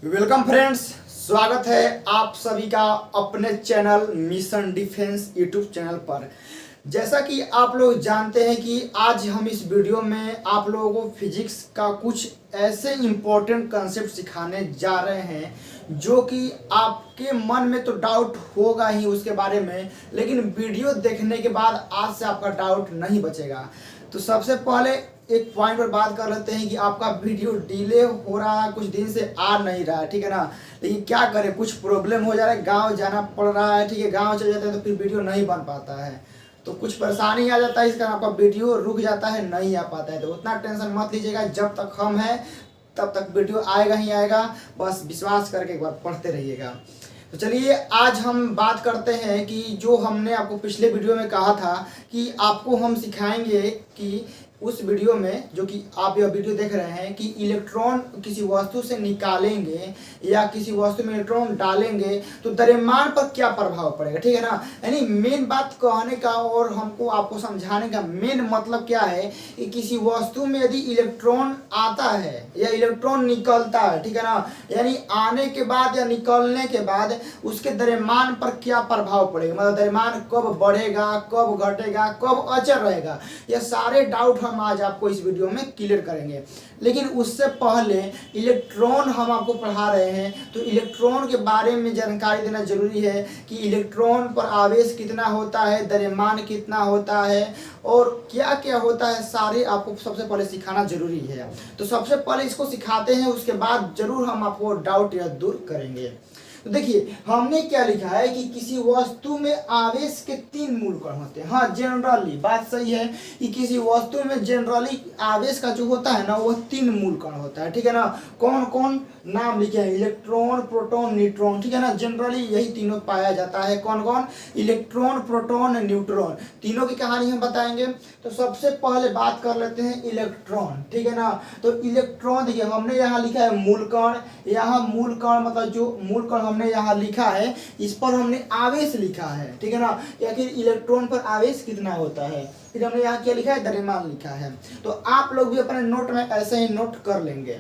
Welcome friends, स्वागत है आप सभी का अपने channel mission defence YouTube channel पर। जैसा कि आप लोग जानते हैं कि आज हम इस वीडियो में आप लोगों को फिजिक्स का कुछ ऐसे इम्पोर्टेंट कंसेप्ट सिखाने जा रहे हैं जो कि आपके मन में तो डाउट होगा ही उसके बारे में, लेकिन वीडियो देखने के बाद आज से आपका डाउट नहीं बचेगा। तो सबसे पहले एक पॉइंट पर बात कर लेते हैं कि आपका वीडियो डिले हो रहा है, कुछ दिन से आ नहीं रहा है, ठीक है ना। लेकिन क्या करें, कुछ प्रॉब्लम हो जा रहा है, गांव जाना पड़ रहा है, ठीक है। गांव चले जाते हैं तो फिर वीडियो नहीं बन पाता है, तो कुछ परेशानी आ जाता है, इस कारण आपका वीडियो रुक जाता है, नहीं आ पाता है। तो उतना टेंशन मत लीजिएगा, जब तक हम हैं तब तक वीडियो आएगा ही आएगा, बस विश्वास करके एक बार पढ़ते रहिएगा। तो चलिए आज हम बात करते हैं कि जो हमने आपको पिछले वीडियो में कहा था कि आपको हम सिखाएंगे कि उस वीडियो में, जो कि आप यह वीडियो देख रहे हैं, कि इलेक्ट्रॉन किसी वस्तु से निकालेंगे या किसी वस्तु में इलेक्ट्रॉन डालेंगे तो द्रव्यमान पर क्या प्रभाव पड़ेगा, ठीक है ना। यानी मेन बात कहने का और हमको आपको समझाने का मेन मतलब क्या है कि किसी वस्तु में यदि इलेक्ट्रॉन आता है या इलेक्ट्रॉन निकलता है, ठीक है ना, यानी आने के बाद या निकलने के बाद उसके द्रव्यमान पर क्या प्रभाव पड़ेगा, मतलब द्रव्यमान कब बढ़ेगा, कब घटेगा, कब अचर रहेगा, यह सारे डाउट हम आज आपको इस वीडियो में क्लियर करेंगे। लेकिन उससे पहले इलेक्ट्रॉन हम आपको पढ़ा रहे हैं, तो इलेक्ट्रॉन के बारे में जानकारी देना जरूरी है कि इलेक्ट्रॉन पर आवेश कितना होता है, द्रव्यमान कितना होता है और क्या क्या होता है, सारे आपको सबसे पहले सिखाना जरूरी है। तो सबसे पहले इसको सिखाते हैं, उसके बाद जरूर हम आपको डाउट या दूर करेंगे। तो देखिए हमने क्या लिखा है कि किसी वस्तु में आवेश के 3 मूल कण होते हैं। हाँ, जनरली बात सही है कि किसी वस्तु में जनरली आवेश का जो होता है ना, वो 3 मूल कण होता है, ठीक है ना। कौन कौन नाम लिखे हैं, इलेक्ट्रॉन, प्रोटॉन, न्यूट्रॉन, ठीक है ना। जनरली यही तीनों पाया जाता है। कौन कौन, इलेक्ट्रॉन, प्रोटॉन, न्यूट्रॉन, तीनों की कहानी हम बताएंगे। तो सबसे पहले बात कर लेते हैं इलेक्ट्रॉन, ठीक है ना। तो इलेक्ट्रॉन देखिए हमने यहाँ लिखा है मूल कण, यहाँ मूल कण मतलब जो मूल कण हमने यहाँ लिखा है, इस पर हमने आवेश लिखा है, ठीक है ना। या फिर इलेक्ट्रॉन पर आवेश कितना होता है, फिर हमने यहाँ क्या लिखा है, द्रव्यमान लिखा है। तो आप लोग भी अपने नोट में ऐसे ही नोट कर लेंगे।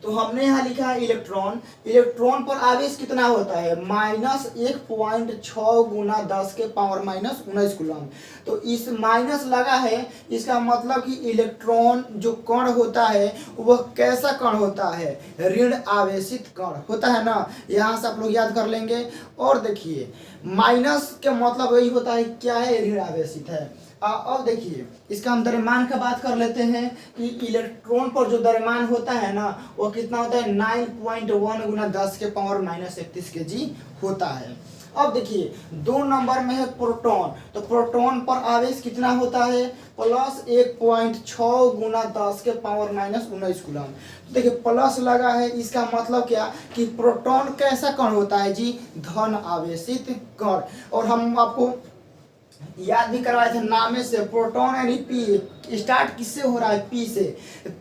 तो हमने यहाँ लिखा है इलेक्ट्रॉन, इलेक्ट्रॉन पर आवेश कितना होता है, -1.6 गुना 10 के पावर -19 कूलम। तो इस माइनस लगा है, इसका मतलब कि इलेक्ट्रॉन जो कण होता है वह कैसा कण होता है, ऋण आवेशित कण होता है ना। यहाँ से आप लोग याद कर लेंगे। और देखिए माइनस के मतलब यही होता है, क्या है, ऋण आवेशित है। अब देखिए इसका हम द्रव्यमान का बात कर लेते हैं कि इलेक्ट्रॉन पर जो द्रव्यमान होता है ना, वो कितना होता है, 9.1 गुना 10 के पावर -31 kg होता है। अब देखिए 2 नंबर में है प्रोटॉन, तो प्रोटॉन पर आवेश कितना होता है, +1.6 गुना 10 के पावर -19 कूलम। तो देखिए प्लस लगा है, इसका मतलब क्या कि प्रोटॉन कैसा कण होता है जी, धन आवेशित कण। और हम आपको याद भी करवाए थे नाम से, प्रोटॉन यानी पी, स्टार्ट किससे हो रहा है, पी से।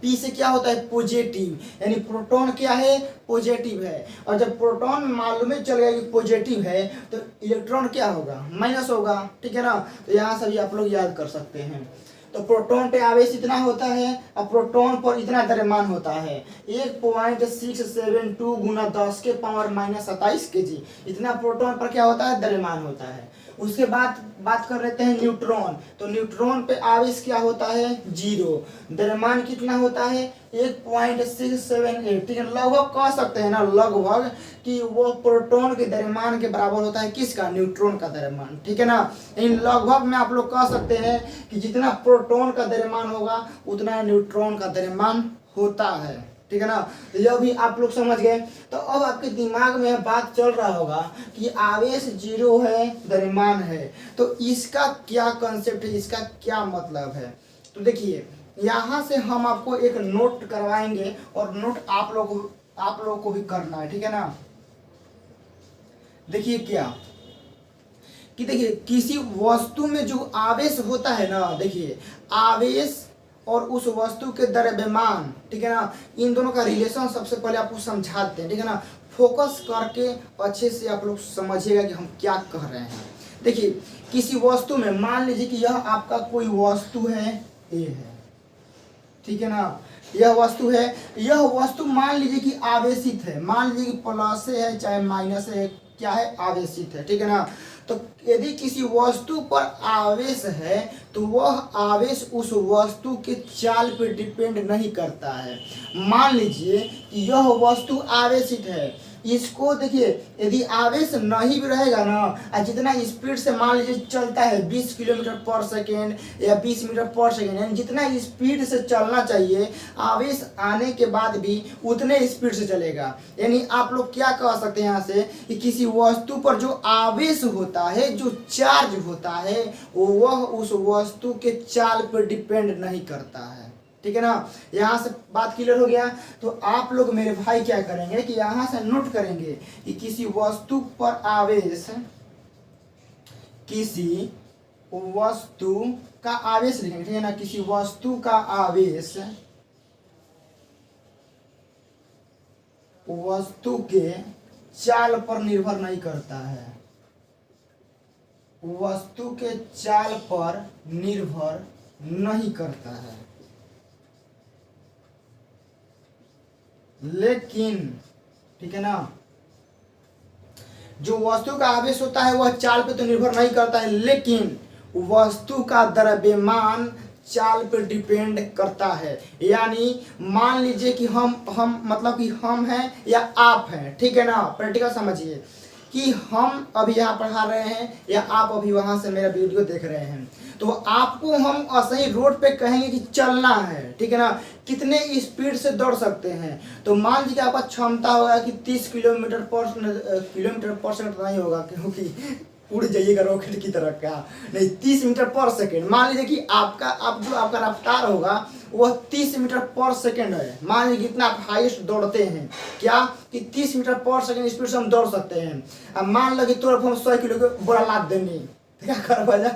पी से क्या होता है, पॉजिटिव, यानी प्रोटॉन क्या है, पॉजिटिव है। और जब प्रोटॉन मालूम चल गया कि पॉजिटिव है तो इलेक्ट्रॉन क्या होगा, माइनस होगा, ठीक है ना। तो यहाँ सभी आप लोग याद कर सकते हैं। तो प्रोटॉन पे आवेश इतना होता है और प्रोटॉन पर इतना द्रव्यमान होता है, 1.672 गुना 10 के पावर -27 kg, इतना प्रोटॉन पर क्या होता है, द्रव्यमान होता है। उसके बाद बात कर लेते हैं न्यूट्रॉन। तो न्यूट्रॉन पे आवेश क्या होता है, 0, द्रव्यमान कितना होता है, 1.678, ठीक है। लगभग कह सकते हैं ना, लगभग कि वो प्रोटॉन के द्रव्यमान के बराबर होता है, किसका, न्यूट्रॉन का द्रव्यमान, ठीक है ना। इन लगभग में आप लोग कह सकते हैं कि जितना प्रोटॉन का द्रव्यमान होगा उतना न्यूट्रॉन का द्रव्यमान होता है, ठीक है ना। यह भी आप लोग समझ गए। तो अब आपके दिमाग में बात चल रहा होगा कि आवेश 0 है, द्रव्यमान है, तो इसका क्या कंसेप्ट है, इसका क्या मतलब है। तो देखिए यहाँ से हम आपको एक नोट करवाएंगे और नोट आप लोगों को भी करना है, ठीक है ना। देखिए क्या कि देखिए किसी वस्तु में जो आवेश होता है ना, देखिए आवेश और उस वस्तु के द्रव्यमान, ठीक है ना, इन दोनों का रिलेशन सबसे पहले आपको समझाते हैं, ठीक है ना। फोकस करके अच्छे से आप लोग समझिएगा कि हम क्या कह रहे हैं। देखिए किसी वस्तु में, मान लीजिए कि यह आपका कोई वस्तु है, ए है, ठीक है ना। यह वस्तु है, यह वस्तु मान लीजिए कि आवेशित है, मान लीजिए कि प्लस से है चाहे माइनस है, क्या है, आवेशित है, ठीक है ना। तो यदि किसी वस्तु पर आवेश है तो वह आवेश उस वस्तु के चाल पर डिपेंड नहीं करता है। मान लीजिए कि यह वस्तु आवेशित है, इसको देखिए, यदि आवेश नहीं भी रहेगा ना, और जितना स्पीड से मान लीजिए चलता है 20 किलोमीटर पर सेकेंड या 20 मीटर पर सेकेंड, यानी जितना स्पीड से चलना चाहिए आवेश आने के बाद भी उतने स्पीड से चलेगा। यानी आप लोग क्या कह सकते हैं यहाँ से कि किसी वस्तु पर जो आवेश होता है, जो चार्ज होता है, वह उस वस्तु के चाल पर डिपेंड नहीं करता है, ठीक है ना। यहाँ से बात क्लियर हो गया। तो आप लोग मेरे भाई क्या करेंगे कि यहाँ से नोट करेंगे कि किसी वस्तु पर आवेश, किसी वस्तु का आवेश लिखेंगे, ठीक है ना, किसी वस्तु का आवेश वस्तु के चाल पर निर्भर नहीं करता है, वस्तु के चाल पर निर्भर नहीं करता है, लेकिन, ठीक है ना, जो वस्तु का आवेश होता है वह चाल पे तो निर्भर नहीं करता है, लेकिन वस्तु का द्रव्यमान चाल पर डिपेंड करता है। यानी मान लीजिए कि हम मतलब कि हम हैं या आप हैं, ठीक है ना, प्रैक्टिकल समझिए कि हम अभी यहाँ पढ़ा रहे हैं या आप अभी वहाँ से मेरा वीडियो देख रहे हैं, तो आपको हम ऐसे ही रोड पे कहेंगे कि चलना है, ठीक है ना, कितने स्पीड से दौड़ सकते हैं। तो मान लीजिए कि आपका क्षमता होगा कि 30 किलोमीटर पर सेकंड नहीं होगा, क्योंकि उड़ जाइएगा रॉकेट की तरह का, नहीं, 30 मीटर पर सेकेंड। मान लीजिए कि आपका रफ्तार होगा वह 30 मीटर पर सेकेंड है। मान लीजिए कितना आप हाईएस्ट दौड़ते हैं, क्या कि 30 मीटर पर सेकेंड स्पीड से हम दौड़ सकते हैं। अब मान लो कि तुरंत हम 100 किलो के बोरा लाद देंगे, क्या कर बजा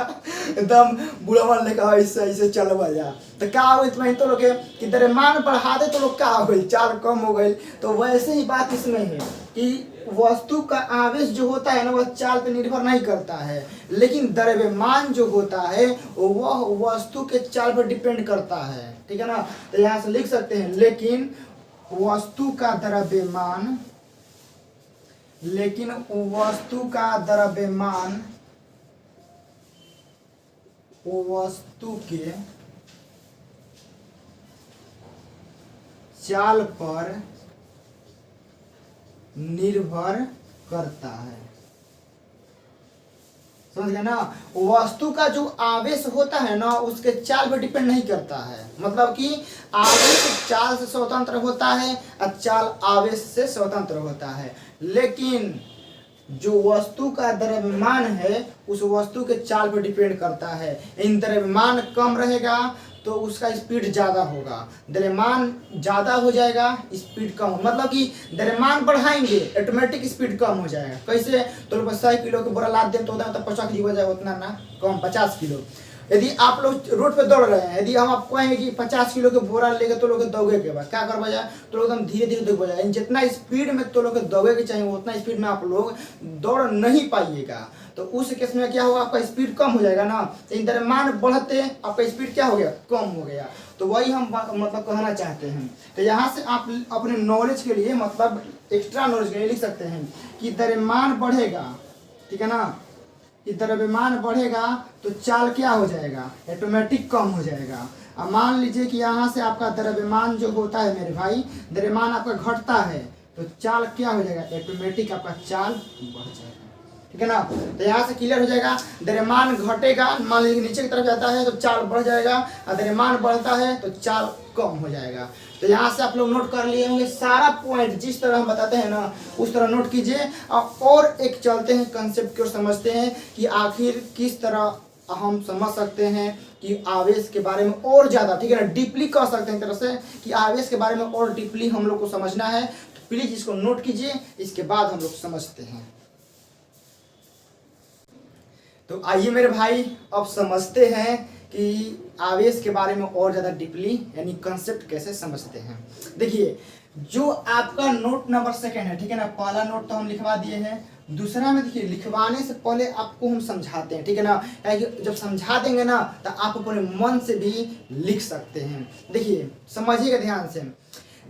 एकदम बुढ़ा मान लेकर ऐसे ऐसे चल बजा, तो क्या हो इसमें तो लोग कि द्रव्यमान बढ़ाते तो लोग क्या हो गई, चाल कम हो गई। तो वैसे ही बात इसमें है कि वस्तु का आवेश जो होता है ना वह चाल पर निर्भर नहीं करता है, लेकिन द्रव्यमान जो होता है वह वस्तु के चाल पर डिपेंड करता है, ठीक है ना। तो यहाँ से लिख सकते हैं लेकिन वस्तु का द्रव्यमान, लेकिन वस्तु का द्रव्यमान वस्तु के चाल पर निर्भर करता है, समझ गए ना। वस्तु का जो आवेश होता है ना उसके चाल पर डिपेंड नहीं करता है, मतलब कि आवेश चाल से स्वतंत्र होता है और चाल आवेश से स्वतंत्र होता है, लेकिन जो वस्तु का द्रव्यमान है उस वस्तु के चाल पर डिपेंड करता है। इन द्रव्यमान कम रहेगा तो उसका स्पीड ज़्यादा होगा, द्रव्यमान ज़्यादा हो जाएगा स्पीड कम, मतलब कि द्रव्यमान बढ़ाएंगे ऑटोमेटिक स्पीड कम हो जाएगा। कैसे, तो 100 किलो के बोरा लाद दें तो होता है तो 50 किलो हो जाएगा, उतना ना कम 50 किलो। यदि आप लोग रोड पे दौड़ रहे हैं, यदि हम आपको कहेंगे कि 50 किलो के बोरा लेके तो लोग दौड़े के बाद क्या कर बजा, तो लोग एकदम धीरे धीरे दौड़ बजाए, जितना स्पीड में तो लोग दौड़े के चाहिए उतना स्पीड में आप लोग दौड़ नहीं पाइएगा। तो उस केस में क्या होगा, आपका स्पीड कम हो जाएगा ना, तो द्रव्यमान बढ़ते आपका स्पीड क्या हो गया, कम हो गया। तो वही हम मतलब कहना चाहते हैं। तो यहाँ से आप अपने नॉलेज के लिए, मतलब एक्स्ट्रा नॉलेज के लिए लिख सकते हैं कि द्रव्यमान बढ़ेगा, ठीक है ना, कि द्रव्यमान बढ़ेगा तो चाल क्या हो जाएगा, ऑटोमेटिक कम हो जाएगा। अब मान लीजिए कि यहाँ से आपका द्रव्यमान जो होता है मेरे भाई, द्रव्यमान आपका घटता है तो चाल क्या हो जाएगा, ऑटोमेटिक आपका चाल बढ़ जाएगा, ठीक है ना। तो यहाँ से क्लियर हो जाएगा, द्रव्यमान घटेगा, मान लीजिए नीचे की तरफ जाता है तो चाल बढ़ जाएगा, और द्रव्यमान बढ़ता है तो चाल कम हो जाएगा। तो यहाँ से आप लोग नोट कर लिए होंगे सारा पॉइंट, जिस तरह हम बताते हैं ना उस तरह नोट कीजिए। और एक चलते हैं कंसेप्ट की ओर, समझते हैं कि आखिर किस तरह हम समझ सकते हैं कि आवेश के बारे में और ज़्यादा, ठीक है ना, डीपली कह सकते हैं एक तरह से कि आवेश के बारे में और डीपली हम लोग को समझना है। तो प्लीज़ इसको नोट कीजिए, इसके बाद हम लोग समझते हैं। तो आइए मेरे भाई अब समझते हैं कि आवेश के बारे में और ज़्यादा डीपली, यानी कंसेप्ट कैसे समझते हैं। देखिए जो आपका नोट नंबर सेकंड है, ठीक है ना, पहला नोट तो हम लिखवा दिए हैं। दूसरा में देखिए, लिखवाने से पहले आपको हम समझाते हैं, ठीक है ना, क्योंकि जब समझा देंगे ना तो आप अपने मन से भी लिख सकते हैं। देखिए समझिएगा ध्यान से,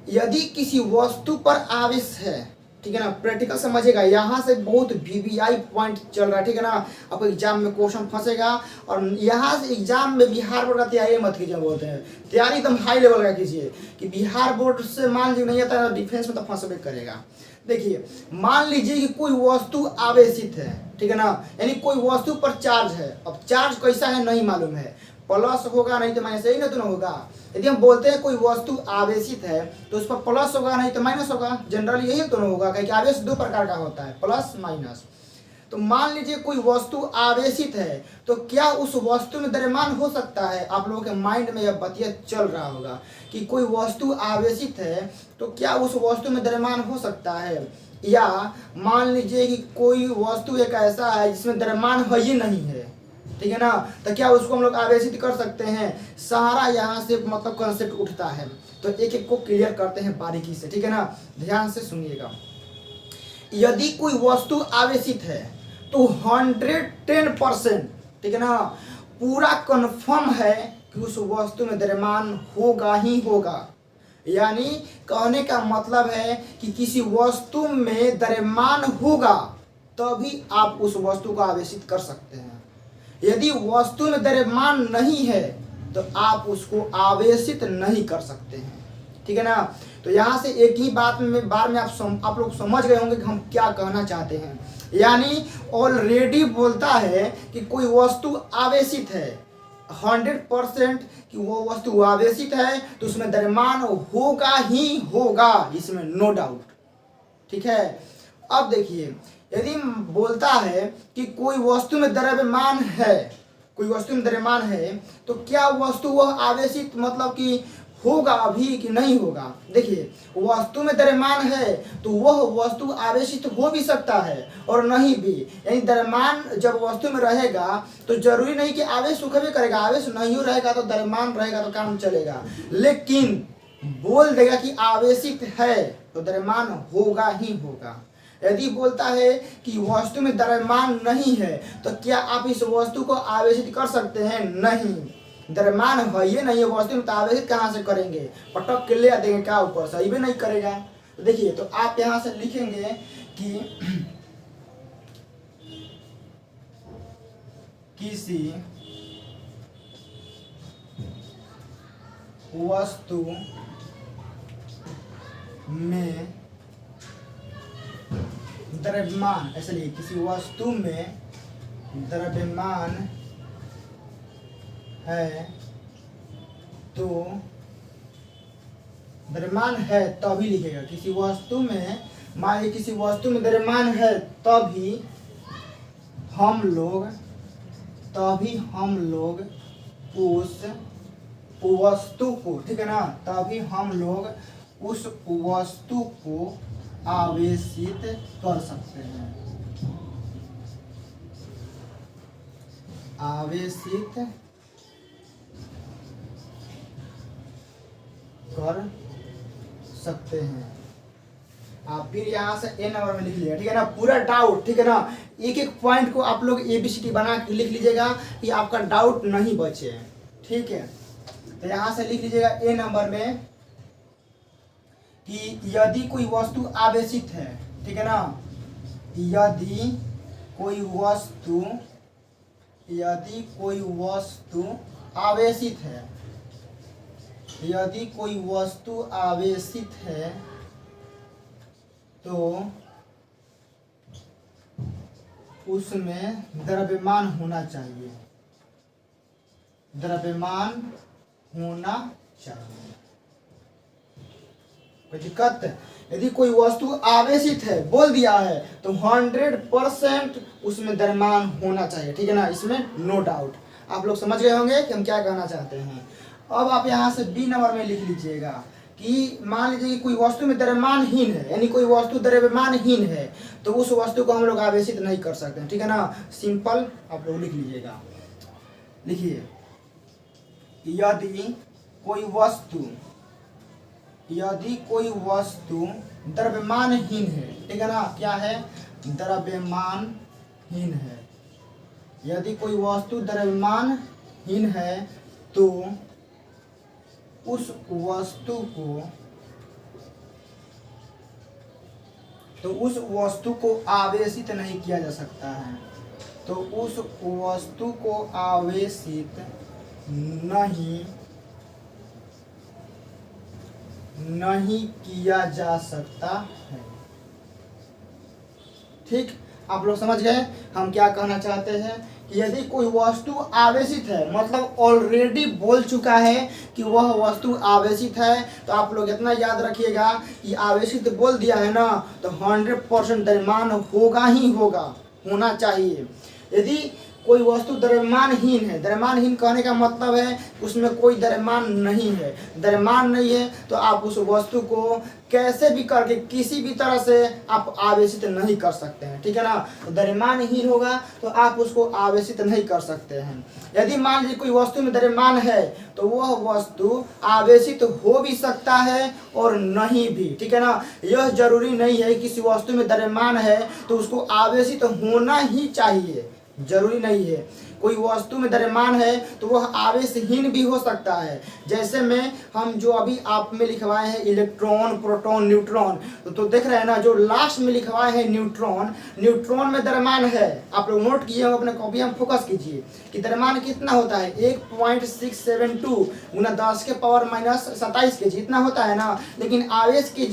यदि किसी वस्तु पर आवेश है, ठीक है ना, प्रैक्टिकल समझिएगा, यहाँ से बहुत वीवीआई पॉइंट चल रहा है, ठीक है ना, आपको एग्जाम में क्वेश्चन फंसेगा। और यहाँ से एग्जाम में बिहार बोर्ड का तैयारी मत कीजिए, बोलते हैं तैयारी एकदम हाई लेवल का कीजिए कि बिहार बोर्ड से मान लीजिए नहीं आता है डिफेंस में तो फंसबे करेगा। देखिए मान लीजिए कि कोई वस्तु आवेशित है, ठीक है ना, यानी कोई वस्तु पर चार्ज है। अब चार्ज कैसा है नहीं मालूम है, प्लस होगा नहीं तो माइनस, यही ना दोनों होगा। यदि हम बोलते हैं कोई वस्तु आवेशित है तो उस पर प्लस होगा नहीं तो माइनस होगा, जनरली यही दोनों होगा, क्योंकि आवेश दो प्रकार का होता है, प्लस माइनस। तो मान लीजिए कोई वस्तु आवेशित है तो क्या उस वस्तु में द्रव्यमान हो सकता है? आप लोगों के माइंड में यह बतिया चल रहा होगा कि कोई वस्तु आवेशित है तो क्या उस वस्तु में द्रव्यमान हो सकता है। या मान लीजिए कि कोई वस्तु एक ऐसा है जिसमें द्रव्यमान है ही नहीं है, ठीक है ना, तो क्या उसको हम लोग आवेशित कर सकते हैं? सारा यहाँ से मतलब कॉन्सेप्ट उठता है, तो एक एक को क्लियर करते हैं बारीकी से, ठीक है ना, ध्यान से सुनिएगा। यदि कोई वस्तु आवेशित है तो 110%, ठीक है ना, पूरा कन्फर्म है कि उस वस्तु में द्रव्यमान होगा ही होगा। यानी कहने का मतलब है कि किसी वस्तु में द्रव्यमान होगा तभी आप उस वस्तु को आवेशित कर सकते हैं। यदि वस्तु में द्रव्यमान नहीं है तो आप उसको आवेशित नहीं कर सकते हैं, ठीक है ना। तो यहाँ से एक ही बात में बार में आप लोग समझ गए होंगे कि हम क्या कहना चाहते हैं। यानी ऑलरेडी बोलता है कि कोई वस्तु आवेशित है 100% कि वो वस्तु आवेशित है तो उसमें द्रव्यमान होगा ही होगा, इसमें नो डाउट, ठीक है। अब देखिए, यदि बोलता है कि कोई वस्तु में द्रव्यमान है, कोई वस्तु में द्रव्यमान है तो क्या वस्तु वह आवेशित मतलब कि होगा अभी कि नहीं होगा। देखिए वस्तु में द्रव्यमान है तो वह वस्तु आवेशित हो भी सकता है और नहीं भी, यानी द्रव्यमान जब वस्तु में रहेगा तो जरूरी नहीं कि आवेश सुखबे करेगा, आवेश नहीं रहेगा तो द्रव्यमान रहेगा तो काम चलेगा। लेकिन बोल देगा कि आवेशित है तो द्रव्यमान होगा ही होगा। यदि बोलता है कि वस्तु में द्रव्यमान नहीं है तो क्या आप इस वस्तु को आवेशित कर सकते हैं? नहीं, द्रव्यमान है ये नहीं है वस्तु में तो आवेशित कहाँ से करेंगे, पटक के ले देंगे क्या ऊपर, सही भी नहीं करेगा। तो देखिए, तो आप यहाँ से लिखेंगे कि किसी वस्तु में द्रव्यमान, ऐसे लिखिए, किसी वस्तु में द्रव्यमान है तो द्रव्यमान है तभी लिखेगा, किसी वस्तु में, मान लीजिए किसी वस्तु में द्रव्यमान है तभी हम लोग उस वस्तु को, ठीक है ना, तभी हम लोग उस वस्तु को आवेशित कर सकते हैं, आवेशित कर सकते हैं। आप फिर यहाँ से ए नंबर में लिख लीजिएगा, ठीक है ना, पूरा डाउट, ठीक है ना, एक एक पॉइंट को आप लोग ABCD बना के लिख लीजिएगा कि आपका डाउट नहीं बचे, ठीक है। तो यहाँ से लिख लीजिएगा ए नंबर में कि यदि कोई वस्तु आवेशित है, ठीक है ना, यदि कोई वस्तु आवेशित है, यदि कोई वस्तु आवेशित है तो उसमें द्रव्यमान होना चाहिए, द्रव्यमान होना चाहिए, कोई दिक्कत? यदि कोई वस्तु आवेशित है, बोल दिया है, तो 100% उसमें द्रव्यमान होना चाहिए, ठीक है ना, इसमें नो डाउट। आप लोग समझ गए होंगे कि हम क्या कहना चाहते हैं। अब आप यहाँ से बी नंबर में लिख लीजिएगा कि मान लीजिए कि कोई वस्तु में द्रव्यमानहीन है, यानी कोई वस्तु द्रव्यमानहीन है तो उस वस्तु को हम लोग आवेशित नहीं कर सकते हैं, ठीक है ना, सिंपल आप लोग लिख लीजिएगा। लिखिए, यदि कोई वस्तु यदि कोई वस्तु द्रव्यमानहीन है, ठीक है ना, क्या है, द्रव्यमानहीन है, यदि कोई वस्तु द्रव्यमानहीन है तो उस वस्तु को आवेशित नहीं किया जा सकता है, तो उस वस्तु को आवेशित नहीं किया जा सकता है। ठीक, आप लोग समझ गए हम क्या कहना चाहते हैं कि यदि कोई वस्तु आवेशित है, मतलब ऑलरेडी बोल चुका है कि वह वस्तु आवेशित है, तो आप लोग इतना याद रखिएगा कि आवेशित बोल दिया है ना, तो 100% द्रव्यमान होगा ही होगा, होना चाहिए। यदि कोई वस्तु द्रव्यमानहीन है, द्रव्यमानहीन कहने का मतलब है उसमें कोई द्रव्यमान नहीं है, द्रव्यमान नहीं है तो आप उस वस्तु को कैसे भी करके किसी भी तरह से आप आवेशित नहीं कर सकते हैं, ठीक है ना। तो द्रव्यमानहीन होगा तो आप उसको आवेशित नहीं कर सकते हैं। यदि मान लीजिए कोई वस्तु में द्रव्यमान है तो वह वस्तु आवेशित हो भी सकता है और नहीं भी, ठीक है ना। यह जरूरी नहीं है किसी वस्तु में द्रव्यमान है तो उसको आवेशित होना ही चाहिए, जरूरी नहीं है। कोई वस्तु में द्रव्यमान है तो वह आवेशहीन भी हो सकता है। जैसे में हम जो अभी आप में लिखवाए हैं इलेक्ट्रॉन, प्रोटॉन, न्यूट्रॉन, तो देख रहे हैं ना, जो लास्ट में लिखवाए हैं न्यूट्रॉन, न्यूट्रॉन में द्रव्यमान है। आप लोग नोट किए अपने कॉपी में फोकस कीजिए कि द्रव्यमान कितना होता है, 1.672 गुना 10 के पावर माइनस 27 kg इतना होता है ना। लेकिन आवेश के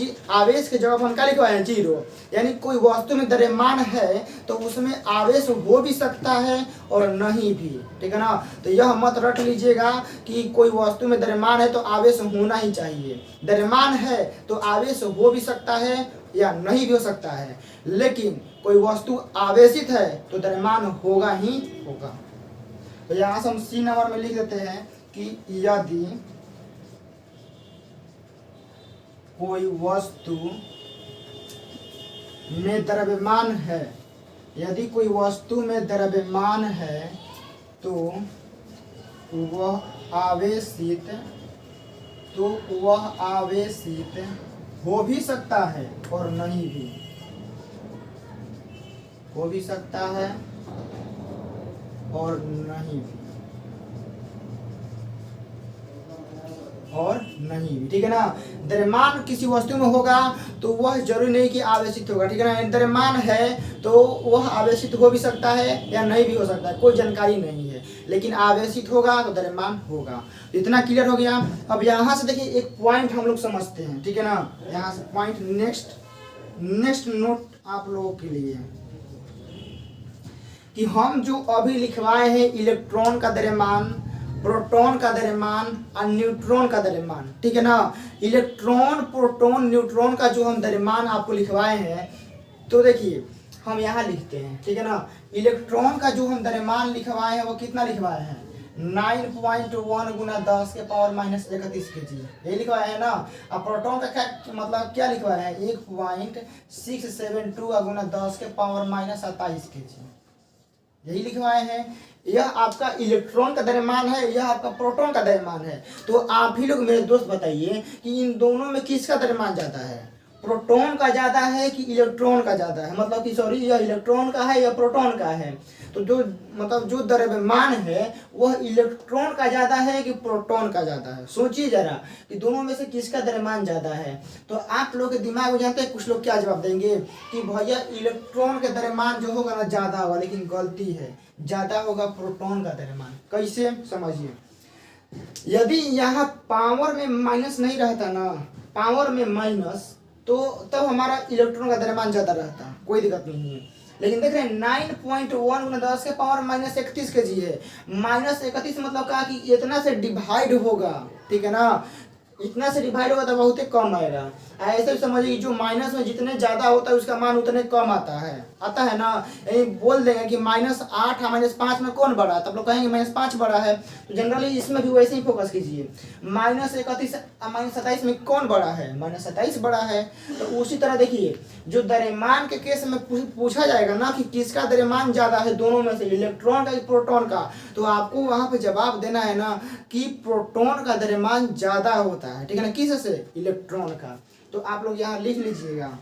जगह हम क्या लिखवाए हैं, 0, यानी कोई वस्तु में द्रव्यमान है तो उसमें आवेश हो भी सकता है और नहीं भी, ठीक है ना। तो यह मत रट लीजिएगा कि कोई वस्तु में द्रव्यमान है तो आवेश होना ही चाहिए। द्रव्यमान है तो आवेश हो भी सकता है या नहीं भी हो सकता है, लेकिन कोई वस्तु आवेशित है तो द्रव्यमान होगा ही होगा। तो यहाँ से हम सी नंबर में लिख देते हैं कि यदि कोई वस्तु में द्रव्यमान है, यदि कोई वस्तु में द्रव्यमान है तो वह आवेशित हो भी सकता है और नहीं भी हो भी सकता है और नहीं भी ठीक है ना। द्रव्यमान किसी वस्तु में होगा तो वह जरूरी नहीं कि आवेशित होगा, ठीक है ना। द्रव्यमान है तो वह आवेशित हो भी सकता है या नहीं भी हो सकता है, कोई जानकारी नहीं है, लेकिन आवेशित होगा तो द्रव्यमान होगा। तो इतना क्लियर हो गया। अब यहाँ से देखिए एक पॉइंट हम लोग समझते हैं, ठीक है ना। यहाँ से पॉइंट नेक्स्ट नोट आप लोगों के लिए कि हम जो अभी लिखवाए हैं इलेक्ट्रॉन का द्रव्यमान, प्रोटॉन का द्रव्यमान और न्यूट्रॉन का द्रव्यमान, ठीक है ना। इलेक्ट्रॉन, प्रोटॉन, न्यूट्रॉन का जो हम द्रव्यमान आपको लिखवाए हैं, तो देखिए हम यहाँ लिखते हैं, ठीक है ना। इलेक्ट्रॉन का जो हम द्रव्यमान लिखवाए हैं वो कितना लिखवाए हैं, 9.1 गुना 10 के पावर माइनस 31 kg, ये लिखवाए हैं ना। अब प्रोटॉन का क्या मतलब क्या लिखवाए हैं, 1.672 गुना 10 के पावर माइनस 27 kg, यही लिखवाए हैं। यह आपका इलेक्ट्रॉन का द्रव्यमान है, यह आपका प्रोटॉन का द्रव्यमान है। तो आप ही लोग मेरे दोस्त बताइए कि इन दोनों में किसका द्रव्यमान ज्यादा है, प्रोटॉन का ज्यादा है कि इलेक्ट्रॉन का ज्यादा है, मतलब कि सॉरी यह इलेक्ट्रॉन का है या प्रोटॉन का है। तो जो मतलब जो द्रव्यमान है वह इलेक्ट्रॉन का ज्यादा है कि प्रोटॉन का ज्यादा है, सोचिए जरा कि दोनों में से किसका द्रव्यमान ज्यादा है। तो आप लोग के दिमाग में जानते हैं कुछ लोग क्या जवाब देंगे कि भैया इलेक्ट्रॉन के द्रव्यमान जो होगा ना ज्यादा होगा, लेकिन गलती है, ज्यादा होगा प्रोटॉन का द्रव्यमान। कैसे, समझिए। यदि यहाँ पावर में माइनस नहीं रहता ना, पावर में माइनस, तो तब हमारा इलेक्ट्रॉन का द्रव्यमान ज्यादा रहता, कोई दिक्कत नहीं है। लेकिन देख रहे हैं 9.1 गुना 10 के पावर माइनस 31 kg है, माइनस 31 मतलब कहा कि इतना से डिवाइड होगा, ठीक है ना। इतना से डिवाइड होगा तो बहुत ही कम आएगा। ऐसे समझिए जो माइनस में जितने ज्यादा होता है उसका मान उतने कम आता है ना। यही बोल देंगे कि -8 और -5 में कौन बड़ा है, तब लोग कहेंगे -5 बड़ा है। तो जनरली इसमें भी वैसे ही फोकस कीजिए, -31 और -27 में कौन बड़ा है, -27 बड़ा है। तो उसी तरह देखिए जो द्रव्यमान के केस में पूछा जाएगा ना कि किसका द्रव्यमान ज्यादा है दोनों में से, इलेक्ट्रॉन का या प्रोटॉन का, तो आपको वहां पे जवाब देना है ना कि प्रोटॉन का द्रव्यमान ज्यादा होता होता है, ठीक है ना, किस से, इलेक्ट्रॉन का। तो आप लोग यहाँ लिख लीजिएगा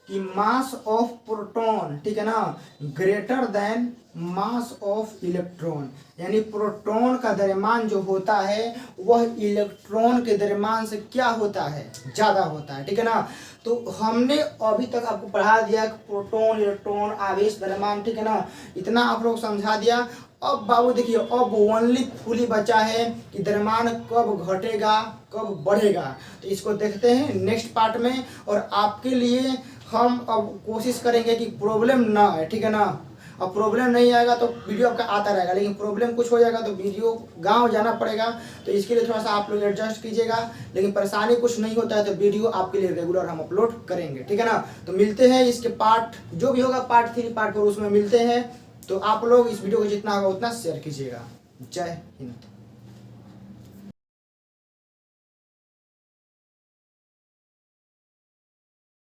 कि मास ऑफ प्रोटॉन, ठीक है ना, greater then mass of electron, यानी प्रोटॉन का द्रव्यमान जो होता है वह इलेक्ट्रॉन के द्रव्यमान से क्या होता है, ज्यादा होता है, ठीक है ना। तो हमने अभी तक आपको पढ़ा दिया कि प्रोटॉन, इलेक्ट्रॉन, आवेश, द्रव्यमान, ठीक है ना, इतना आप लोग समझा दिया। अब बाबू देखिए, अब ओनली फुली बचा है कि द्रव्यमान कब घटेगा कब बढ़ेगा। तो इसको देखते हैं नेक्स्ट पार्ट में, और आपके लिए हम अब कोशिश करेंगे कि प्रॉब्लम ना आए, ठीक है ना। अब प्रॉब्लम नहीं आएगा तो वीडियो आपका आता रहेगा, लेकिन प्रॉब्लम कुछ हो जाएगा तो वीडियो गांव जाना पड़ेगा। तो इसके लिए थोड़ा सा आप लोग एडजस्ट कीजिएगा, लेकिन परेशानी कुछ नहीं होता है तो वीडियो आपके लिए रेगुलर हम अपलोड करेंगे, ठीक है ना। तो मिलते हैं इसके पार्ट जो भी होगा, पार्ट 3 पार्ट 4 उसमें मिलते हैं। तो आप लोग इस वीडियो को जितना होगा उतना शेयर कीजिएगा। जय हिंद।